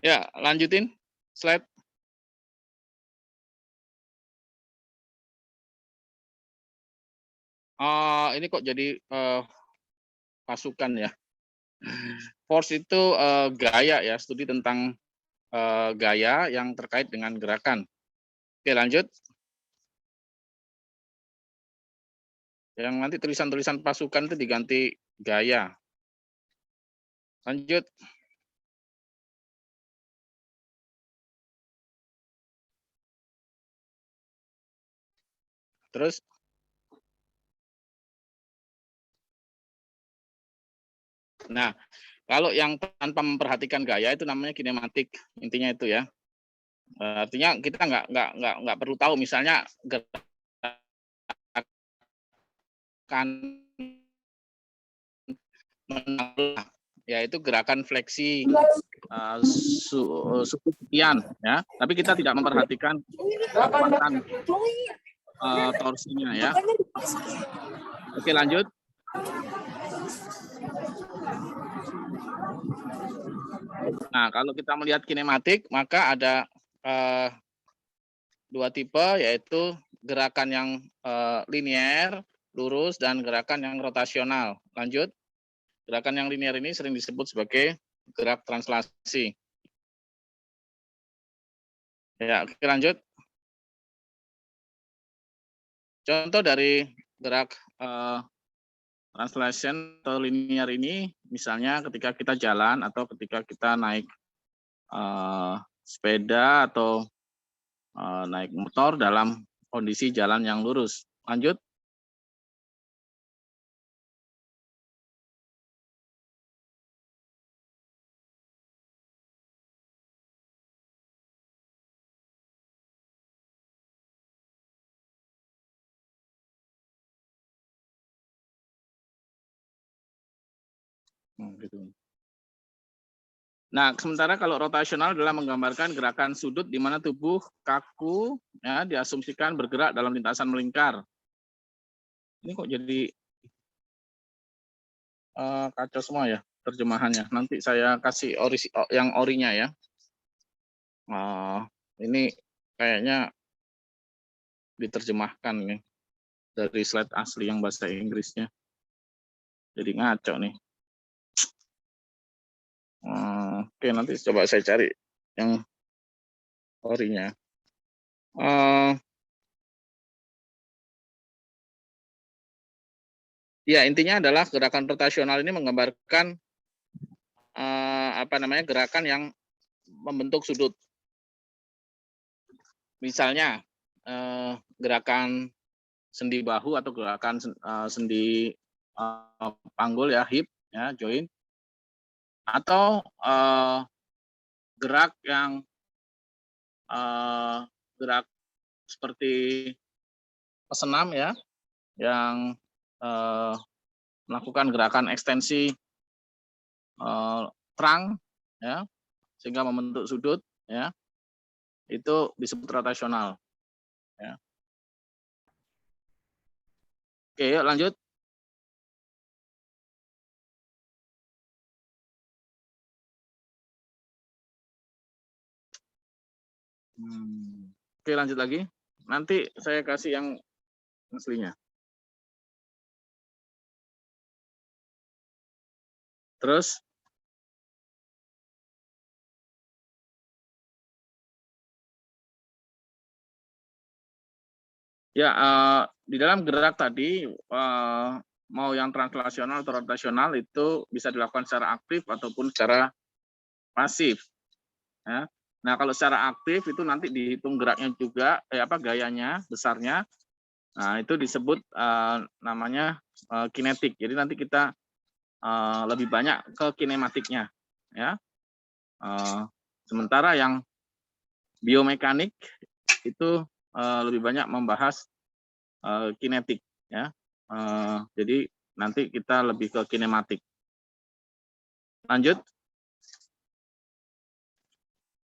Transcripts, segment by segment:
Ya, lanjutin slide. Ini kok jadi pasukan ya. Force itu gaya ya, studi tentang gaya yang terkait dengan gerakan. Oke, lanjut. Yang nanti tulisan-tulisan pasukan itu diganti gaya. Lanjut. Terus. Nah, kalau yang tanpa memperhatikan gaya itu namanya kinematik, intinya itu ya. Artinya kita nggak perlu tahu misalnya gerakan menang, yaitu gerakan fleksi suku sekian ya, tapi kita tidak memperhatikan kekuatan torsinya ya. Oke, lanjut. Nah, kalau kita melihat kinematik, maka ada dua tipe, yaitu gerakan yang linier, lurus, dan gerakan yang rotasional. Lanjut. Gerakan yang linier ini sering disebut sebagai gerak translasi. Ya, oke, lanjut. Contoh dari gerak translation atau linear ini, misalnya ketika kita jalan atau ketika kita naik sepeda atau naik motor dalam kondisi jalan yang lurus. Lanjut. Gitu. Nah, sementara kalau rotasional adalah menggambarkan gerakan sudut di mana tubuh kaku ya diasumsikan bergerak dalam lintasan melingkar. Ini kok jadi kacau semua ya terjemahannya. Nanti saya kasih yang orinya ya. Ini kayaknya diterjemahkan nih dari slide asli yang bahasa Inggrisnya. Jadi ngaco nih. Oke, nanti coba saya cari yang orinya. Ya, intinya adalah gerakan rotasional ini menggambarkan gerakan yang membentuk sudut. Misalnya gerakan sendi bahu atau gerakan sendi panggul ya, hip ya, joint, atau gerak yang gerak seperti pesenam ya, yang melakukan gerakan ekstensi terang ya, sehingga membentuk sudut ya, itu disebut rotasional ya. Oke, yuk lanjut. Oke, lanjut lagi. Nanti saya kasih yang aslinya. Terus ya, di dalam gerak tadi mau yang translasional atau rotasional itu bisa dilakukan secara aktif ataupun secara pasif. Ya. Nah, kalau secara aktif itu nanti dihitung geraknya juga, gayanya, besarnya. Nah, itu disebut namanya kinetik. Jadi nanti kita lebih banyak ke kinematiknya, ya. Sementara yang biomekanik itu lebih banyak membahas kinetik, ya. Jadi nanti kita lebih ke kinematik. Lanjut.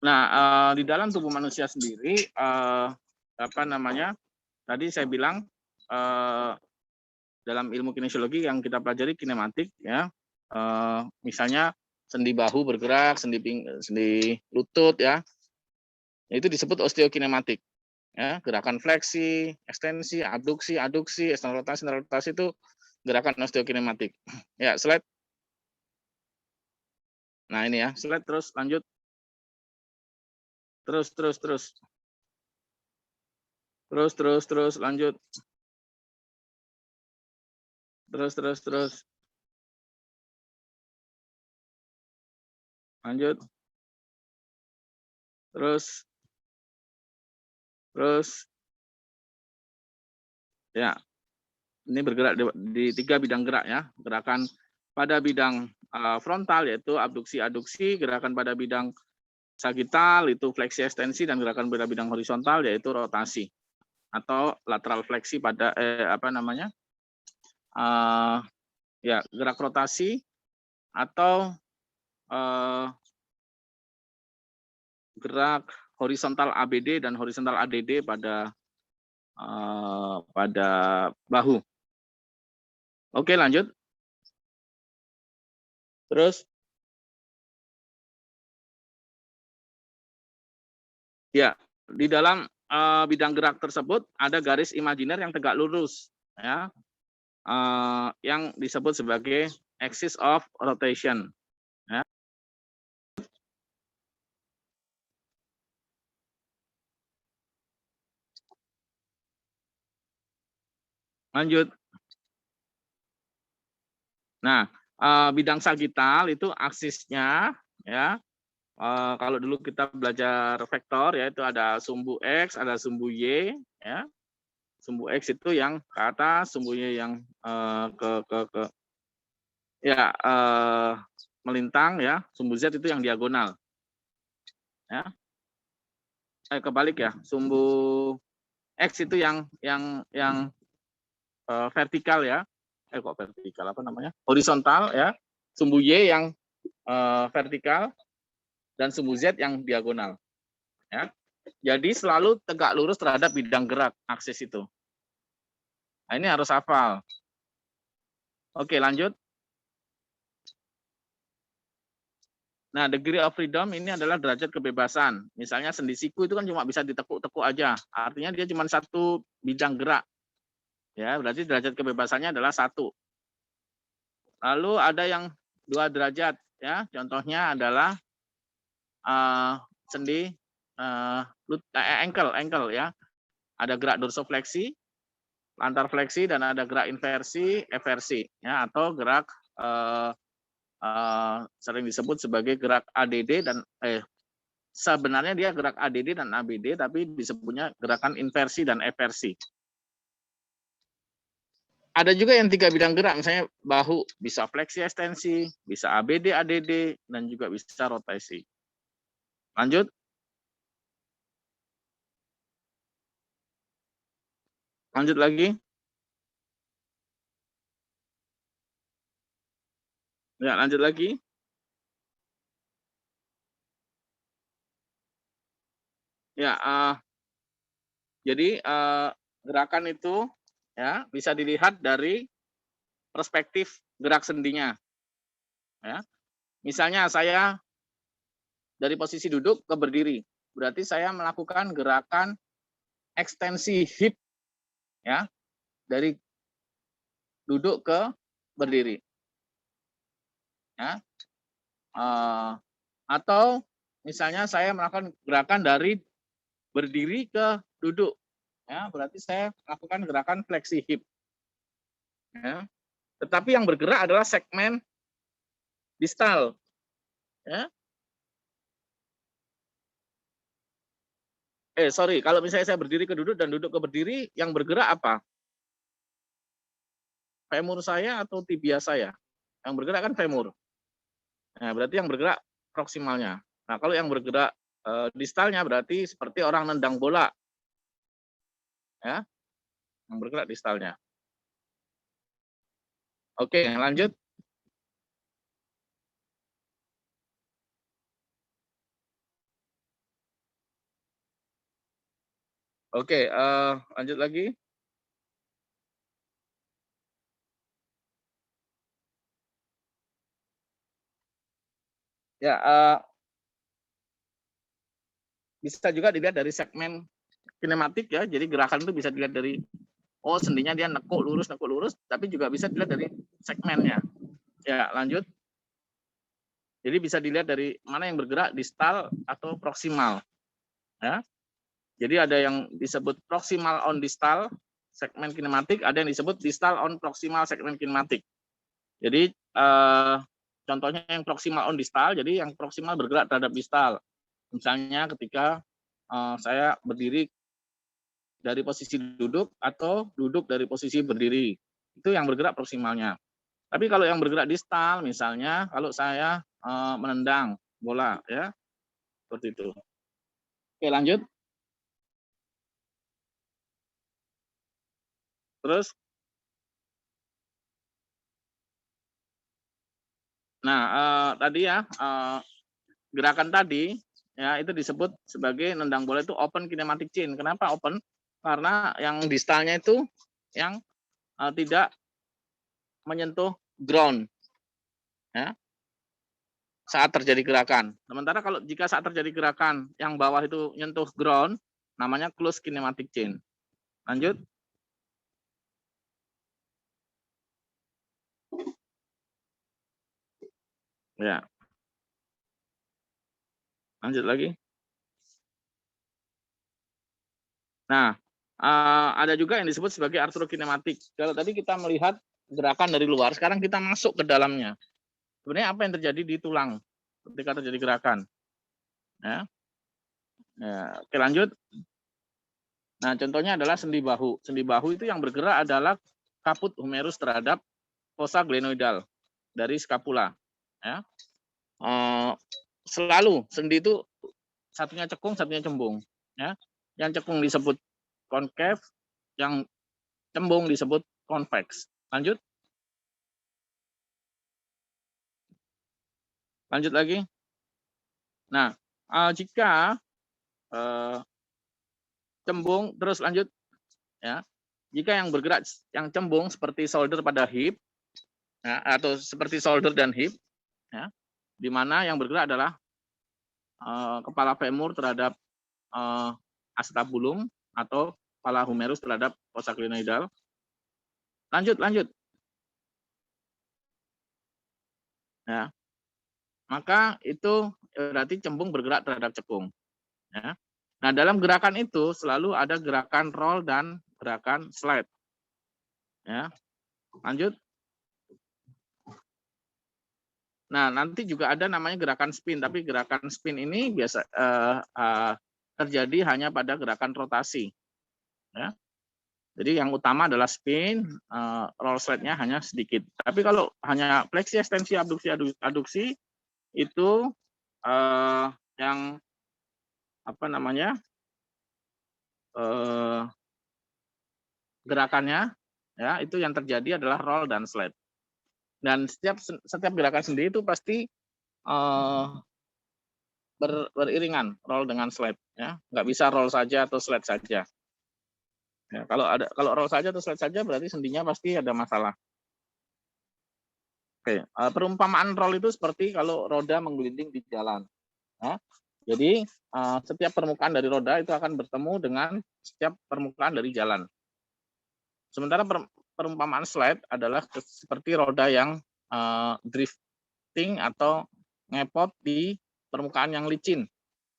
Nah, di dalam tubuh manusia sendiri, tadi saya bilang dalam ilmu kinesiologi yang kita pelajari kinematik, ya, misalnya sendi bahu bergerak, sendi lutut ya. Itu disebut osteokinematik. Ya, gerakan fleksi, ekstensi, abduksi, eksternal rotasi itu gerakan osteokinematik. Ya, slide. Nah, ini ya, slide terus lanjut. Terus lanjut. Terus. Lanjut. Terus. Ya, ini bergerak di 3 bidang gerak ya. Gerakan pada bidang frontal yaitu abduksi aduksi, gerakan pada bidang sagital itu fleksi ekstensi, dan gerakan pada bidang horizontal yaitu rotasi atau lateral fleksi pada ya gerak rotasi atau gerak horizontal ABD dan horizontal ADD pada bahu. Oke, lanjut. Terus ya, di dalam bidang gerak tersebut ada garis imajiner yang tegak lurus ya. Yang disebut sebagai axis of rotation ya. Lanjut. Nah, bidang sagital itu aksisnya ya. Kalau dulu kita belajar vektor ya, itu ada sumbu X, ada sumbu Y ya. Sumbu X itu yang ke atas, sumbu Y yang melintang ya, sumbu Z itu yang diagonal. Ya. Kebalik ya, sumbu X itu yang vertikal ya. Kok vertikal apa namanya? Horizontal ya. Sumbu Y yang vertikal dan sumbu Z yang diagonal. Ya. Jadi selalu tegak lurus terhadap bidang gerak aksis itu. Nah, ini harus hafal. Oke, lanjut. Nah, degree of freedom ini adalah derajat kebebasan. Misalnya sendi siku itu kan cuma bisa ditekuk-tekuk aja. Artinya dia cuma satu bidang gerak. Ya, berarti derajat kebebasannya adalah 1. Lalu ada yang 2 derajat ya. Contohnya adalah sendi ankle ya. Ada gerak dorsofleksi, plantar fleksi, dan ada gerak inversi, eversi ya, atau gerak sering disebut sebagai gerak ADD dan sebenarnya dia gerak ADD dan ABD, tapi disebutnya gerakan inversi dan eversi. Ada juga yang 3 bidang gerak, misalnya bahu bisa fleksi ekstensi, bisa ABD ADD, dan juga bisa rotasi. Lanjut. Lanjut lagi. Ya, lanjut lagi. Ya, jadi gerakan itu ya bisa dilihat dari perspektif gerak sendinya. Ya. Misalnya saya dari posisi duduk ke berdiri, berarti saya melakukan gerakan ekstensi hip ya, dari duduk ke berdiri. Ya. Atau misalnya saya melakukan gerakan dari berdiri ke duduk. Ya, berarti saya melakukan gerakan fleksi hip. Ya. Tetapi yang bergerak adalah segmen distal. Ya. Kalau misalnya saya berdiri ke duduk dan duduk ke berdiri, yang bergerak apa? Femur saya atau tibia saya? Yang bergerak kan femur. Nah, berarti yang bergerak proksimalnya. Nah, kalau yang bergerak distalnya berarti seperti orang nendang bola. Ya, yang bergerak distalnya. Oke, lanjut. Oke, lanjut lagi. Ya, bisa juga dilihat dari segmen kinematik ya. Jadi gerakan itu bisa dilihat dari sendinya dia nekuk lurus, tapi juga bisa dilihat dari segmennya. Ya, lanjut. Jadi bisa dilihat dari mana yang bergerak distal atau proksimal. Ya. Jadi ada yang disebut proximal on distal segmen kinematik, ada yang disebut distal on proximal segmen kinematik. Jadi contohnya yang proximal on distal, jadi yang proximal bergerak terhadap distal. Misalnya ketika saya berdiri dari posisi duduk atau duduk dari posisi berdiri, itu yang bergerak proksimalnya. Tapi kalau yang bergerak distal, misalnya kalau saya menendang bola, ya seperti itu. Oke, lanjut. Terus, nah tadi ya gerakan tadi ya itu disebut sebagai nendang bola itu open kinematic chain. Kenapa open? Karena yang distalnya itu yang tidak menyentuh ground, ya, saat terjadi gerakan. Sementara kalau jika saat terjadi gerakan yang bawah itu nyentuh ground, namanya close kinematic chain. Lanjut. Ya, lanjut lagi. Nah, ada juga yang disebut sebagai arthrokinematik. Kalau tadi kita melihat gerakan dari luar, sekarang kita masuk ke dalamnya. Sebenarnya apa yang terjadi di tulang ketika terjadi gerakan? Ya. Ya, oke, lanjut. Nah, contohnya adalah sendi bahu. Sendi bahu itu yang bergerak adalah kaput humerus terhadap fossa glenoidal dari scapula. Ya. Selalu sendi itu satunya cekung, satunya cembung. Ya. Yang cekung disebut concave, yang cembung disebut convex. Lanjut. Lanjut lagi. Nah, jika cembung terus lanjut ya. Jika yang bergerak yang cembung seperti shoulder pada hip ya, atau seperti shoulder dan hip ya, di mana yang bergerak adalah kepala femur terhadap acetabulum atau kepala humerus terhadap fossa glenoidal. Lanjut, lanjut. Ya. Maka itu berarti cembung bergerak terhadap cekung. Ya. Nah, dalam gerakan itu selalu ada gerakan roll dan gerakan slide. Ya. Lanjut. Nah, nanti juga ada namanya gerakan spin, tapi gerakan spin ini biasa terjadi hanya pada gerakan rotasi. Ya. Jadi yang utama adalah spin, roll slide-nya hanya sedikit. Tapi kalau hanya fleksi, ekstensi, abduksi, aduksi itu yang apa namanya gerakannya ya itu yang terjadi adalah roll dan slide. Dan setiap gerakan sendiri itu pasti beriringan roll dengan slide. Ya, nggak bisa roll saja atau slide saja. Ya, kalau roll saja atau slide saja berarti sendinya pasti ada masalah. Oke, perumpamaan roll itu seperti kalau roda menggelinding di jalan. Ya. Jadi setiap permukaan dari roda itu akan bertemu dengan setiap permukaan dari jalan. Sementara perumpamaan slide adalah seperti roda yang drifting atau ngepot di permukaan yang licin.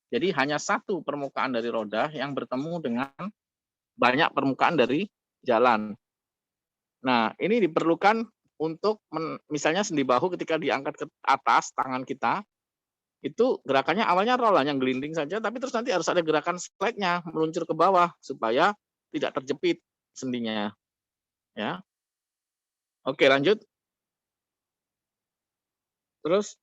Jadi hanya satu permukaan dari roda yang bertemu dengan banyak permukaan dari jalan. Nah, ini diperlukan untuk misalnya sendi bahu ketika diangkat ke atas tangan kita, itu gerakannya awalnya roll yang gelinding saja, tapi terus nanti harus ada gerakan slide-nya meluncur ke bawah supaya tidak terjepit sendinya. Ya. Oke, lanjut. Terus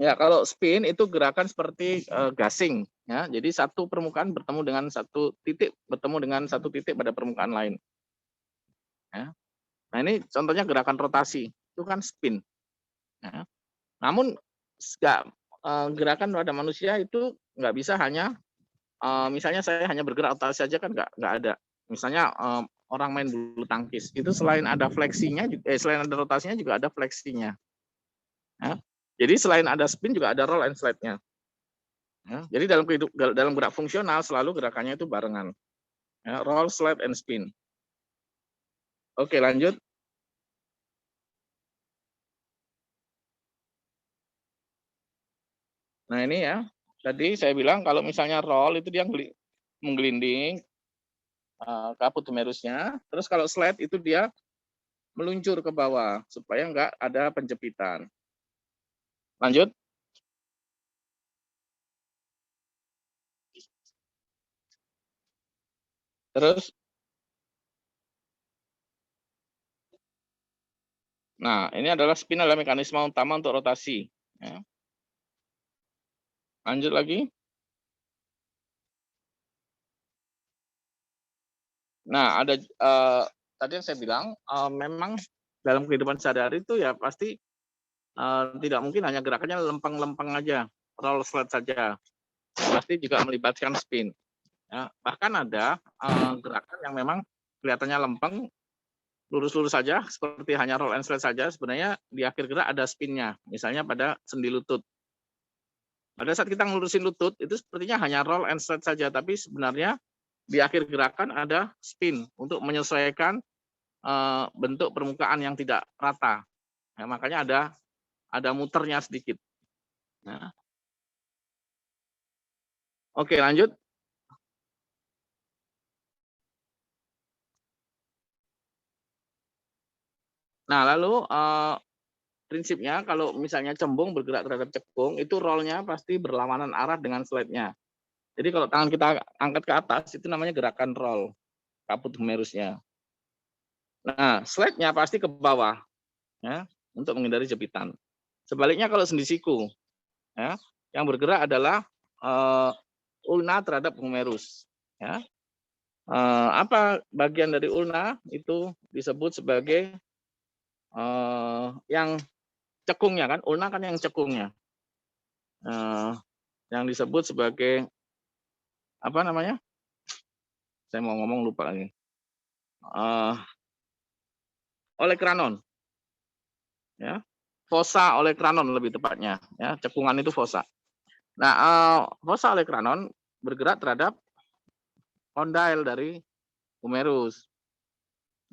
ya kalau spin itu gerakan seperti gasing ya. Jadi satu permukaan bertemu dengan satu titik pada permukaan lain. Ya. Nah, ini contohnya gerakan rotasi. Itu kan spin. Ya. Namun gerakan pada manusia itu nggak bisa hanya misalnya saya hanya bergerak rotasi saja kan nggak ada. Misalnya orang main bulu tangkis. Itu selain ada fleksinya, selain ada rotasinya juga ada fleksinya. Ya. Jadi selain ada spin juga ada roll and slide-nya. Ya. Jadi dalam gerak fungsional selalu gerakannya itu barengan. Ya, roll, slide, and spin. Oke, lanjut. Nah ini ya, tadi saya bilang kalau misalnya roll itu dia menggelinding ke apotemerusnya, terus kalau slide itu dia meluncur ke bawah supaya nggak ada penjepitan. Lanjut. Terus, nah ini adalah spin adalah mekanisme utama untuk rotasi. Ya. Lanjut lagi. Nah ada tadi yang saya bilang memang dalam kehidupan sehari-hari itu ya pasti tidak mungkin hanya gerakannya lempeng-lempeng aja, roll slide saja. Pasti juga melibatkan spin. Ya, bahkan ada gerakan yang memang kelihatannya lempeng, lurus-lurus saja, seperti hanya roll and slide saja, sebenarnya di akhir gerak ada spinnya, misalnya pada sendi lutut. Pada saat kita ngelurusin lutut, itu sepertinya hanya roll and slide saja, tapi sebenarnya di akhir gerakan ada spin untuk menyesuaikan bentuk permukaan yang tidak rata. Ya, makanya ada muternya sedikit. Nah. Oke, lanjut. Nah, lalu prinsipnya kalau misalnya cembung bergerak terhadap cekung, itu roll-nya pasti berlawanan arah dengan slide-nya. Jadi kalau tangan kita angkat ke atas, itu namanya gerakan roll, kaput humerusnya. Nah, slide-nya pasti ke bawah, ya, untuk menghindari jepitan. Sebaliknya kalau sendi siku, ya, yang bergerak adalah ulna terhadap humerus. Ya. Apa bagian dari ulna itu disebut sebagai yang cekungnya kan, ulna kan yang cekungnya, yang disebut sebagai apa namanya? Saya mau ngomong lupa lagi. Olecranon, ya, fossa olecranon lebih tepatnya, ya, cekungan itu fossa. Nah, fossa olecranon bergerak terhadap kondyle dari humerus.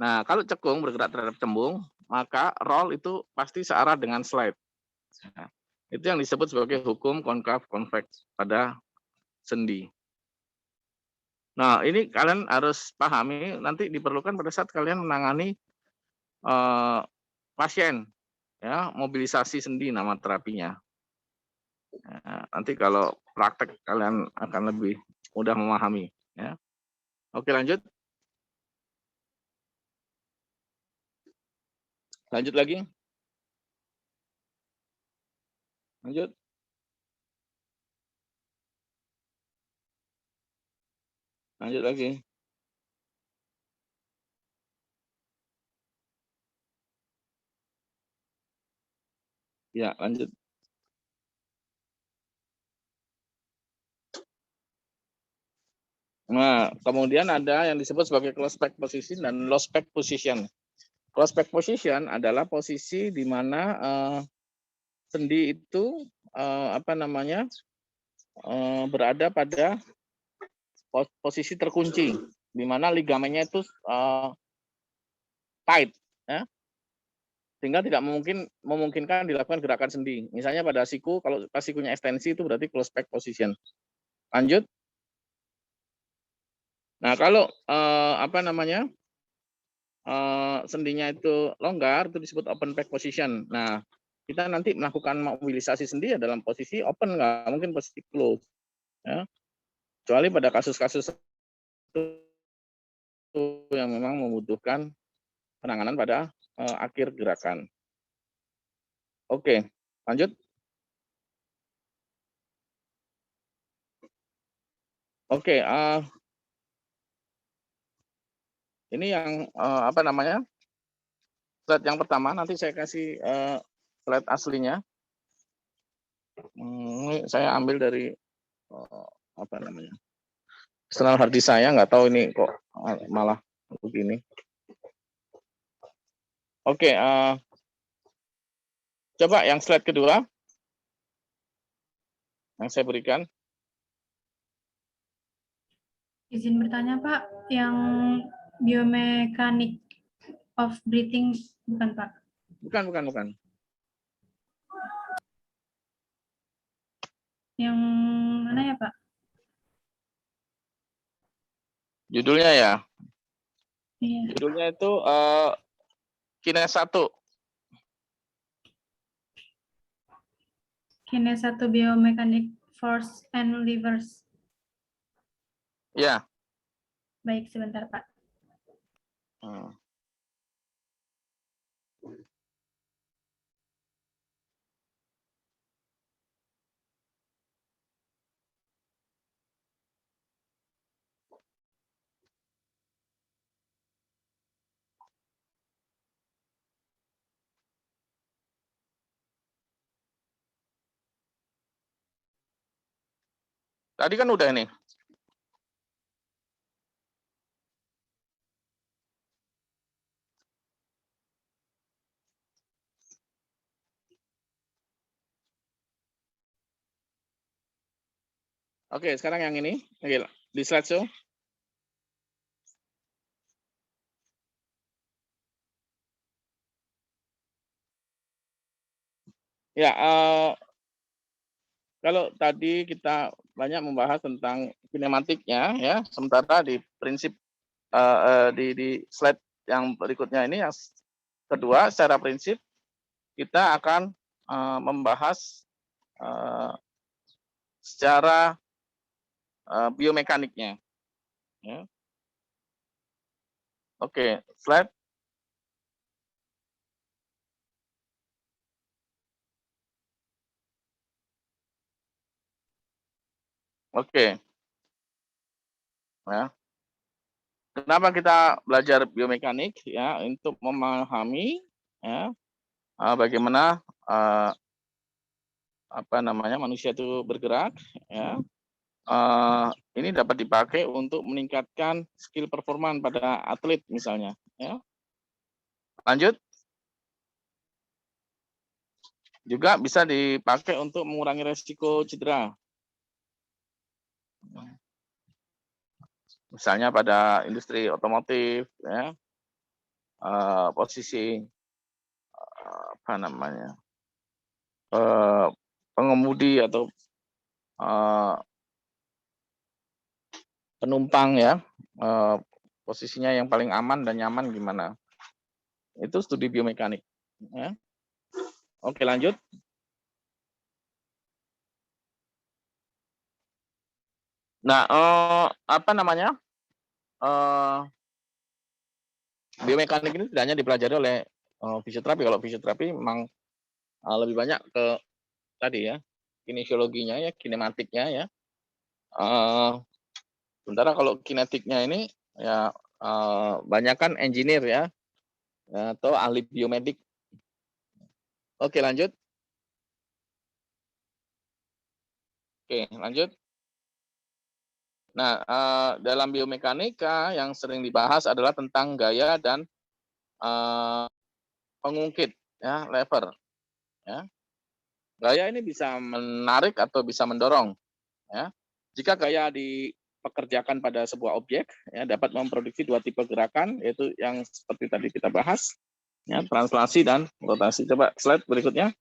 Nah, kalau cekung bergerak terhadap cembung, maka roll itu pasti searah dengan slide. Nah, itu yang disebut sebagai hukum konkav konveks pada sendi. Nah, ini kalian harus pahami, nanti diperlukan pada saat kalian menangani pasien, ya, mobilisasi sendi nama terapinya. Nah, nanti kalau praktek kalian akan lebih mudah memahami. Ya. Oke, lanjut. Lanjut lagi. Lanjut. Lanjut lagi. Ya, lanjut. Nah, kemudian ada yang disebut sebagai close back position dan lost back position. Close back position adalah posisi di mana sendi itu berada pada posisi terkunci, di mana ligamennya itu tight, ya, sehingga tidak memungkinkan dilakukan gerakan sendi. Misalnya pada siku, kalau pas sikunya ekstensi itu berarti close back position. Lanjut. Nah, kalau sendinya itu longgar itu disebut open back position. Nah, kita nanti melakukan mobilisasi sendi ya dalam posisi open, nggak mungkin posisi close. Ya. Kecuali pada kasus-kasus yang memang membutuhkan penanganan pada akhir gerakan. Oke, lanjut. Oke, ini yang slide yang pertama, nanti saya kasih slide aslinya. Ini saya ambil dari external hard disk saya, nggak tahu ini kok malah begini. Oke, coba yang slide kedua yang saya berikan. Izin bertanya Pak, yang biomekanik of breathing bukan Pak? Bukan. Yang mana ya Pak? Judulnya ya. Iya. Judulnya itu Kines 1. Kines 1 biomekanik force and levers. Ya. Baik, sebentar Pak. Tadi kan udah ini. Oke, sekarang yang ini. Oke, di slideshow. Ya, kalau tadi kita banyak membahas tentang kinematiknya, ya, sementara di prinsip di slide yang berikutnya ini yang kedua, secara prinsip kita akan membahas secara biomekaniknya. Ya. Oke, slide. Oke. Ya. Kenapa kita belajar biomekanik? Ya, untuk memahami ya bagaimana manusia itu bergerak. Ya. Ini dapat dipakai untuk meningkatkan skill performa pada atlet misalnya. Ya. Lanjut. Juga bisa dipakai untuk mengurangi resiko cedera. Misalnya pada industri otomotif, ya, posisi pengemudi atau penumpang ya, posisinya yang paling aman dan nyaman gimana? Itu studi biomekanik. Ya. Oke, lanjut. Nah, biomekanik ini tidak hanya dipelajari oleh fisioterapi. Kalau fisioterapi memang lebih banyak ke tadi ya, kinesiologinya ya, kinematiknya ya. Sementara kalau kinetiknya ini ya banyak kan engineer ya, atau ahli biomedik. Oke, lanjut. Oke, lanjut. Nah, dalam biomekanika yang sering dibahas adalah tentang gaya dan pengungkit ya, lever. Ya. Gaya ini bisa menarik atau bisa mendorong. Ya. Jika gaya dipekerjakan pada sebuah objek, ya, dapat memproduksi dua tipe gerakan, yaitu yang seperti tadi kita bahas, ya, translasi dan rotasi. Coba slide berikutnya.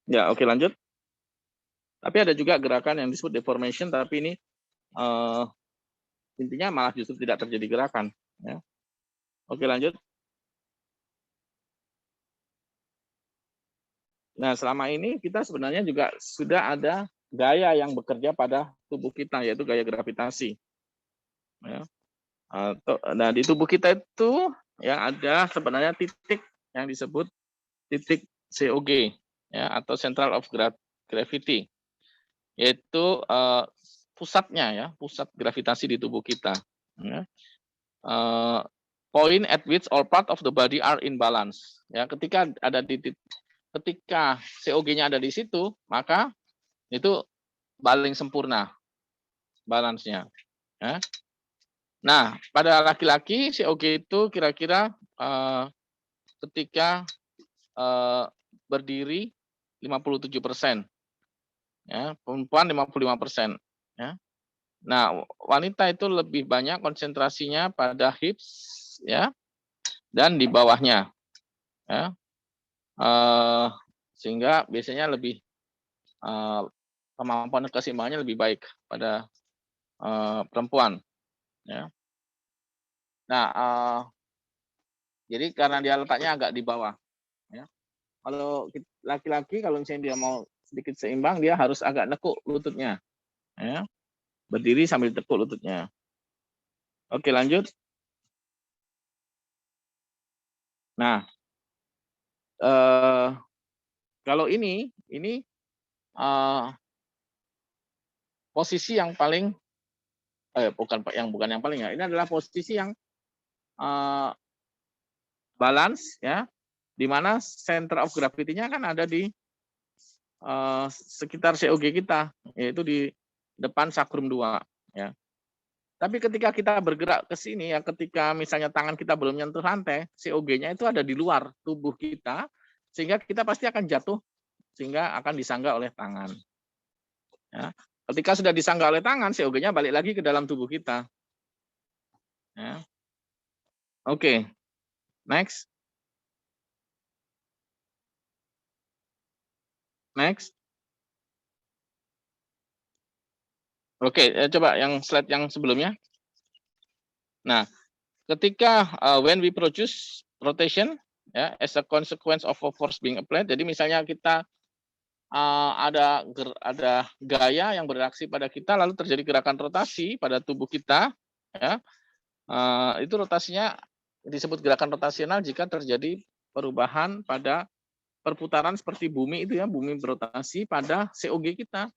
Ya, oke, lanjut. Tapi ada juga gerakan yang disebut deformation, tapi ini intinya malah justru tidak terjadi gerakan. Ya. Oke, lanjut. Nah, selama ini kita sebenarnya juga sudah ada gaya yang bekerja pada tubuh kita, yaitu gaya gravitasi. Ya. Nah, di tubuh kita itu yang ada sebenarnya titik yang disebut titik COG, ya, atau Central of Gravity, yaitu pusatnya ya, pusat gravitasi di tubuh kita. Ya. Point at which all part of the body are in balance. Ya, ketika COG-nya ada di situ, maka itu paling sempurna balance-nya. Ya. Nah, pada laki-laki COG itu kira-kira ketika berdiri 57%, ya, perempuan 55%, ya. Nah, wanita itu lebih banyak konsentrasinya pada hips, ya, dan di bawahnya, ya. Sehingga biasanya lebih kemampuan keseimbangannya lebih baik pada perempuan, ya. Nah, jadi karena dia letaknya agak di bawah, ya. Kalau laki-laki kalau misalnya dia mau sedikit seimbang, dia harus agak nekuk lututnya, ya. Berdiri sambil tekuk lututnya. Oke, lanjut. Nah, kalau ini posisi yang paling bukan yang paling ya. Ini adalah posisi yang balance, ya, di mana center of gravity-nya kan ada di sekitar COG kita, yaitu di depan sakrum 2, ya. Tapi ketika kita bergerak ke sini, ya, ketika misalnya tangan kita belum nyentuh lantai, COG-nya itu ada di luar tubuh kita, sehingga kita pasti akan jatuh, sehingga akan disangga oleh tangan. Ya. Ketika sudah disangga oleh tangan, COG-nya balik lagi ke dalam tubuh kita. Ya. Oke, next. Next. Oke, coba yang slide yang sebelumnya. Nah, ketika when we produce rotation, ya, as a consequence of a force being applied. Jadi misalnya kita ada gaya yang bereaksi pada kita, lalu terjadi gerakan rotasi pada tubuh kita, ya. Itu rotasinya disebut gerakan rotasional jika terjadi perubahan pada perputaran seperti bumi itu, ya, bumi berotasi pada COG kita.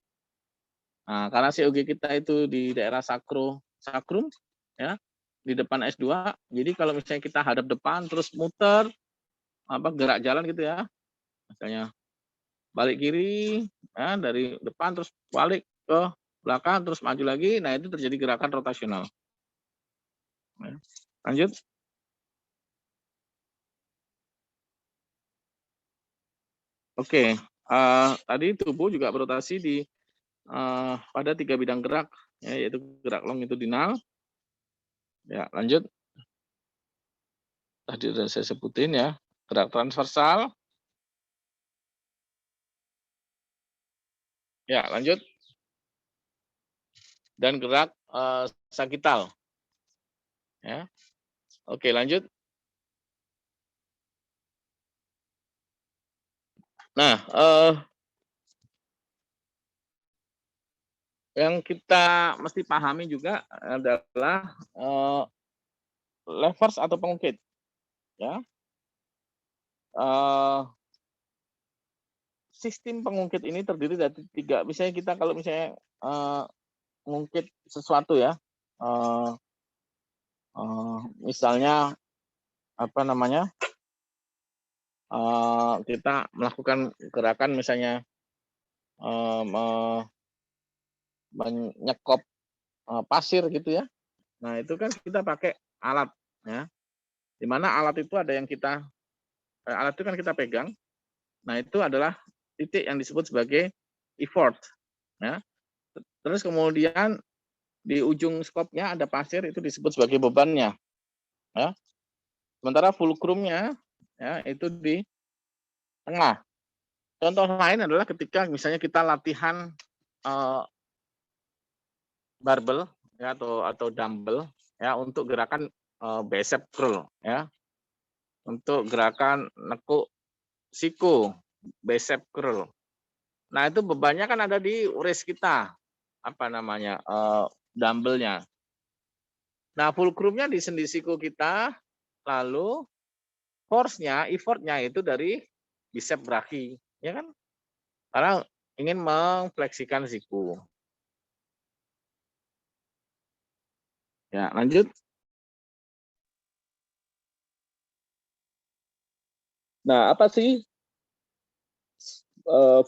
Nah, karena COG kita itu di daerah sakrum, ya, di depan S2. Jadi kalau misalnya kita hadap depan terus muter, gerak jalan gitu, ya, misalnya balik kiri, ya, dari depan terus balik ke belakang terus maju lagi, nah itu terjadi gerakan rotasional. Lanjut. Oke, tadi tubuh juga berotasi di pada 3 bidang gerak, ya, yaitu gerak longitudinal. Ya, lanjut. Tadi sudah saya sebutin, ya, gerak transversal. Ya, lanjut. Dan gerak sagital. Ya. Oke, lanjut. Nah, yang kita mesti pahami juga adalah levers atau pengungkit, ya. Sistem pengungkit ini terdiri dari 3. Misalnya kita kalau misalnya mengungkit sesuatu, ya, misalnya kita melakukan gerakan misalnya menyekop pasir gitu, ya. Nah, itu kan kita pakai alat, ya. Di mana alat itu ada yang alat itu kan kita pegang. Nah, itu adalah titik yang disebut sebagai effort, ya. Terus kemudian di ujung skopnya ada pasir, itu disebut sebagai bebannya, ya. Sementara fulcrumnya, ya, itu di tengah. Contoh lain adalah ketika misalnya kita latihan barbel, ya, atau dumbbell, ya, untuk gerakan bicep curl, ya. Untuk gerakan nekuk siku, bicep curl. Nah, itu bebannya kan ada di wrist kita, dumbbellnya. Nah, fulcrumnya di sendi siku kita, lalu force-nya, effort-nya itu dari bicep brachii, ya kan? Karena ingin mengfleksikan siku. Ya, lanjut. Nah, apa sih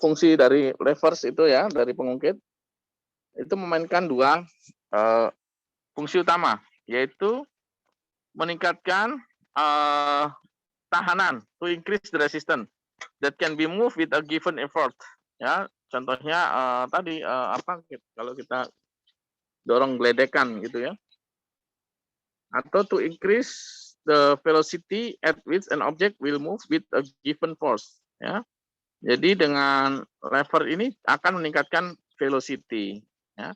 fungsi dari levers itu, ya, dari pengungkit? Itu memainkan 2 fungsi utama. yaitu meningkatkan tahanan, to increase the resistance that can be moved with a given effort. Ya, contohnya tadi kalau kita dorong geledekan gitu ya, atau to increase the velocity at which an object will move with a given force. Ya, jadi dengan lever ini akan meningkatkan velocity. Ya,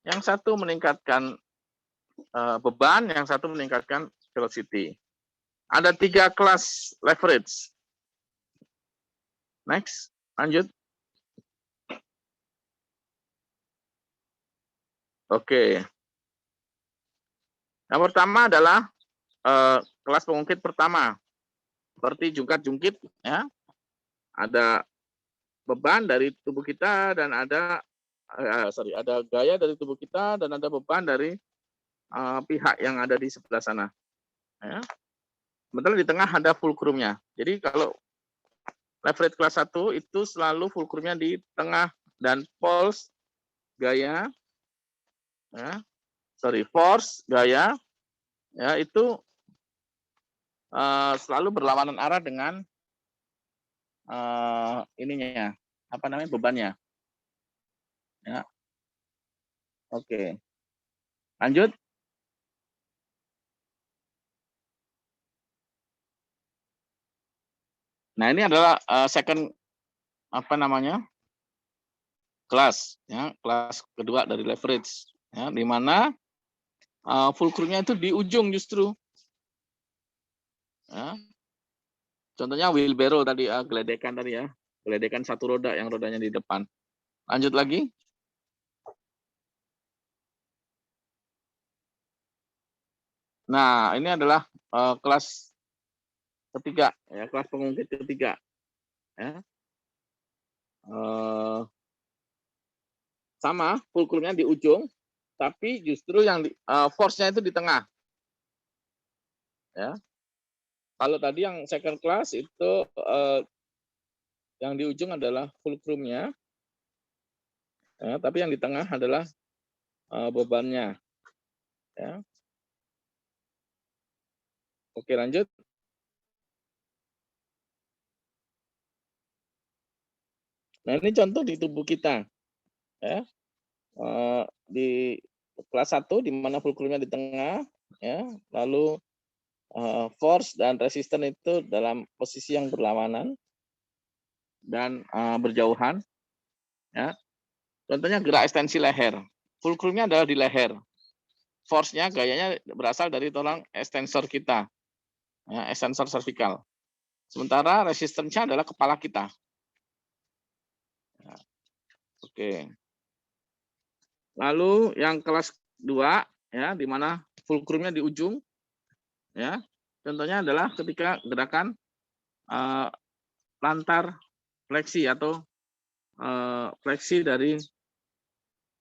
yang satu meningkatkan beban, yang satu meningkatkan velocity. Ada 3 kelas leverage. Next, lanjut. Oke. Yang pertama adalah kelas pengungkit pertama, seperti jungkat-jungkit, ya. Ada beban dari tubuh kita dan ada gaya dari tubuh kita dan ada beban dari pihak yang ada di sebelah sana. Ya. Sementara di tengah ada fulcrumnya. Jadi kalau leverage kelas 1 itu selalu fulcrumnya di tengah dan force gaya, ya, force gaya, ya itu selalu berlawanan arah dengan ininya, bebannya. Ya. Oke. Lanjut. Nah, ini adalah second kelas, ya, kelas kedua dari leverage, ya, di mana fulcrumnya itu di ujung justru. Ya. Contohnya wheelbarrow tadi, geledekan tadi ya, geledekan satu roda yang rodanya di depan. Lanjut lagi. Nah, ini adalah kelas ketiga, ya, kelas pengungkit ketiga. Ya. Sama, fulcrumnya di ujung, tapi justru yang force-nya itu di tengah. Ya. Kalau tadi yang second class itu yang di ujung adalah fulcrumnya, ya, tapi yang di tengah adalah bebannya. Ya. Oke, lanjut. Nah, ini contoh di tubuh kita. Ya. Di kelas 1 di mana fulcrumnya di tengah, ya, lalu force dan resistance itu dalam posisi yang berlawanan dan berjauhan. Ya. Contohnya gerak ekstensi leher. Fulcrumnya adalah di leher. Force-nya, gayanya berasal dari tulang extensor kita, ya, extensor cervical. Sementara resistance-nya adalah kepala kita. Ya. Oke. Lalu yang kelas 2, ya, di mana fulcrumnya di ujung, ya. Contohnya adalah ketika gerakan plantar fleksi atau fleksi dari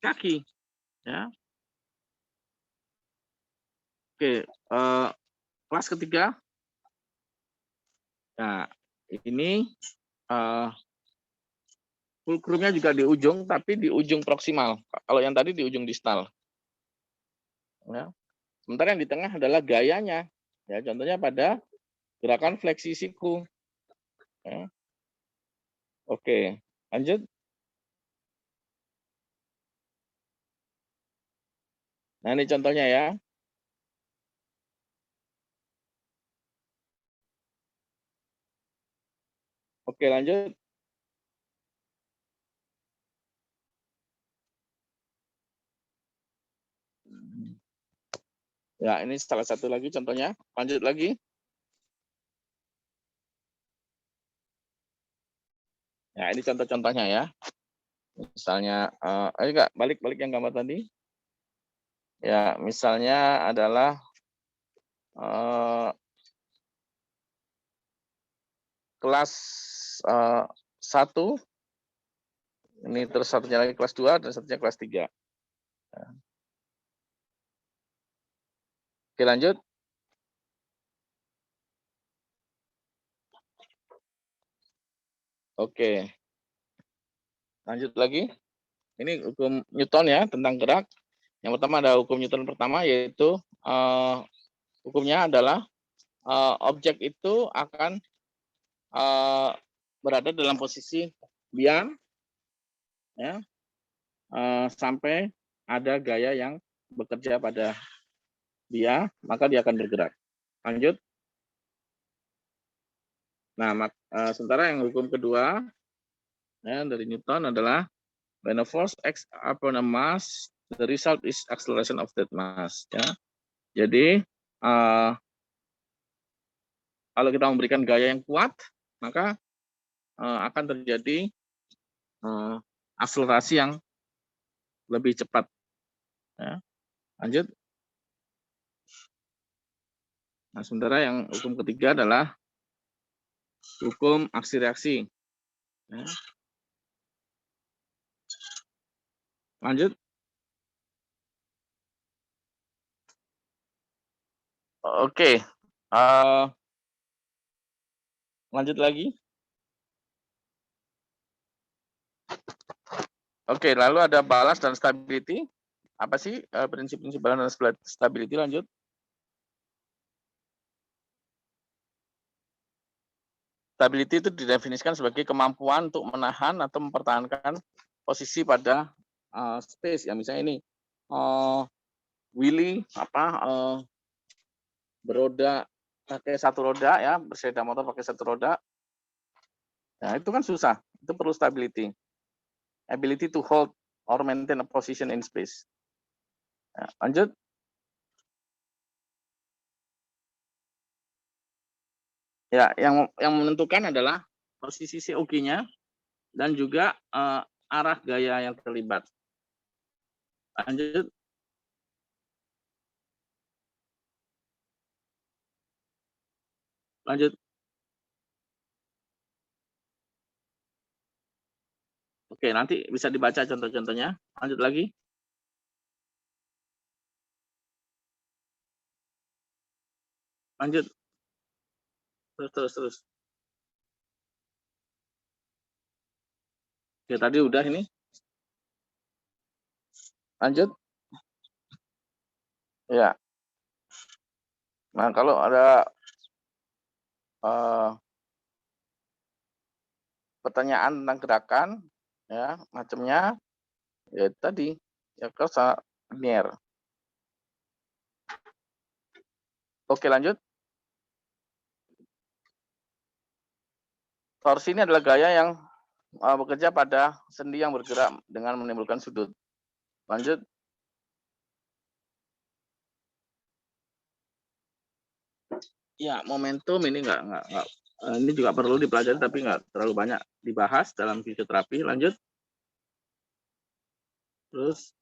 kaki, ya. Oke, kelas ketiga. Nah, ini fulcrumnya juga di ujung, tapi di ujung proksimal. Kalau yang tadi di ujung distal. Ya. Sementara yang di tengah adalah gayanya. Ya, contohnya pada gerakan fleksi siku. Ya. Oke, lanjut. Nah, ini contohnya ya. Oke, lanjut. Ya, ini salah satu lagi contohnya. Lanjut lagi. Ya, ini contoh-contohnya ya. Misalnya, ayo Kak, balik yang gambar tadi. Ya, misalnya adalah kelas 1, ini terus satunya lagi kelas 2, dan satunya kelas 3. Ya. Oke, lanjut. Oke. Lanjut lagi. Ini hukum Newton ya, tentang gerak. Yang pertama ada hukum Newton pertama, yaitu hukumnya adalah objek itu akan berada dalam posisi diam, ya, sampai ada gaya yang bekerja pada dia, maka dia akan bergerak. Lanjut. Nah, sementara yang hukum kedua, ya, dari Newton adalah when a force acts upon a mass, the result is acceleration of that mass. Ya. Jadi kalau kita memberikan gaya yang kuat, maka akan terjadi akselerasi yang lebih cepat. Ya. Lanjut. Nah, sementara yang hukum ketiga adalah hukum aksi reaksi. Ya. Lanjut. Oke. Lanjut lagi. Oke, lalu ada balance dan stability. Apa sih prinsip-prinsip balance dan stability? Lanjut. Stability itu didefinisikan sebagai kemampuan untuk menahan atau mempertahankan posisi pada space. Ya, misalnya ini Willy beroda pakai satu roda, ya, bersepeda motor pakai satu roda. Nah, itu kan susah. Itu perlu stability. Ability to hold or maintain a position in space. Ya, lanjut. Ya, yang menentukan adalah posisi COG-nya dan juga arah gaya yang terlibat. Lanjut. Lanjut. Oke, nanti bisa dibaca contoh-contohnya. Lanjut lagi. Lanjut. Terus. Oke, tadi udah ini. Lanjut. Ya. Nah, kalau ada pertanyaan tentang gerakan, ya, macamnya, ya tadi, ya kerasa linear. Oke, lanjut. Torsi ini adalah gaya yang bekerja pada sendi yang bergerak dengan menimbulkan sudut. Lanjut. Ya, momentum ini enggak ini juga perlu dipelajari tapi enggak terlalu banyak dibahas dalam fisioterapi. Lanjut. Terus.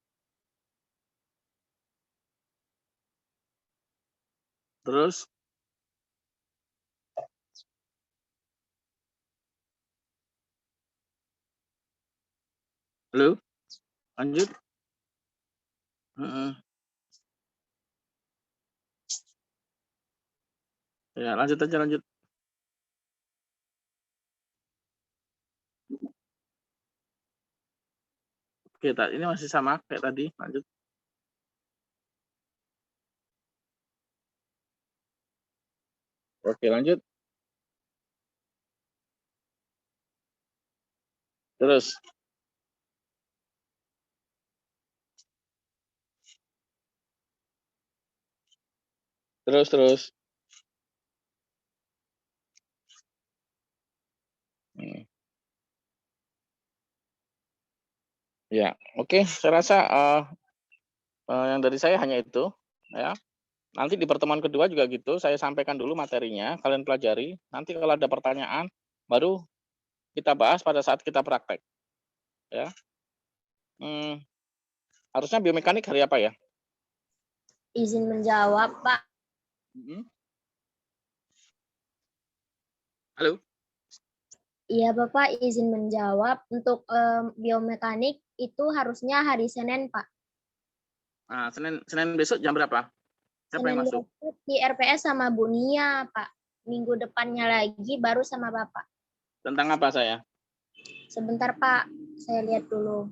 Halo? Lanjut. Ya, lanjut aja, lanjut. Oke, ini masih sama kayak tadi. Lanjut. Oke, lanjut. Terus. Ya, oke. Saya rasa yang dari saya hanya itu, ya. Nanti di pertemuan kedua juga gitu, saya sampaikan dulu materinya, kalian pelajari. Nanti kalau ada pertanyaan, baru kita bahas pada saat kita praktek. Ya. Harusnya biomekanik hari apa ya? Izin menjawab, Pak. Halo? Iya, Bapak izin menjawab. Untuk biomekanik itu harusnya hari Senin, Pak. Nah, Senin besok jam berapa? Siapa yang masuk? Besok di RPS sama Bu Nia, Pak. Minggu depannya lagi baru sama Bapak. Tentang apa saya? Sebentar, Pak. Saya lihat dulu.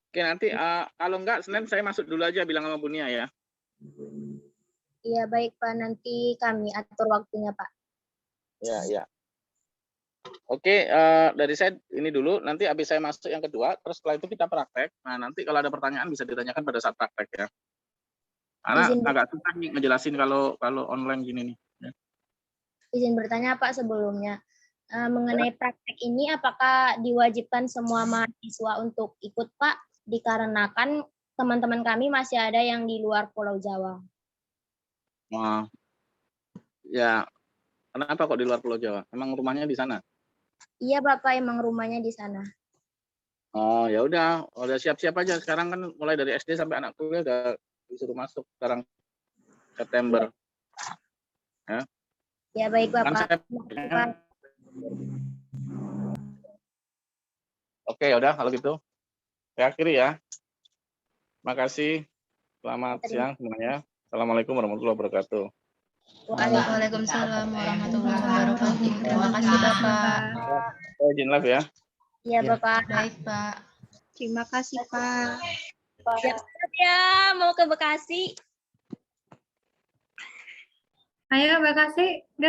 Oke, nanti kalau enggak Senin saya masuk dulu aja bilang sama Bu Nia ya. Iya, baik Pak. Nanti kami atur waktunya, Pak. Ya, ya. Oke, dari saya ini dulu. Nanti habis saya masuk yang kedua, terus setelah itu kita praktek. Nah, nanti kalau ada pertanyaan bisa ditanyakan pada saat praktek ya. Karena Izin ber- agak susah nih ngejelasin kalau online gini nih. Ya. Izin bertanya, Pak, sebelumnya. Mengenai praktek ini, apakah diwajibkan semua mahasiswa untuk ikut, Pak? Dikarenakan teman-teman kami masih ada yang di luar Pulau Jawa. Nah, ya, kenapa kok di luar Pulau Jawa? Emang rumahnya di sana? Iya, Bapak, emang rumahnya di sana. Oh, ya udah siap-siap aja. Sekarang kan mulai dari SD sampai anak kuliah udah disuruh masuk sekarang September. Ya. Ya, baik, Kan Bapak. saya, Terima kasih, Pak. oke, ya udah kalau gitu. Saya akhiri ya. Terima kasih. Selamat siang semuanya. Assalamualaikum warahmatullahi wabarakatuh. Waalaikumsalam warahmatullahi wabarakatuh. Terima kasih Bapak. Saya izin live ya. Iya, Bapak. Baik Pak. Terima kasih, Pak. Siap-siap ya, mau ke Bekasi. Ayo Bekasi, gas.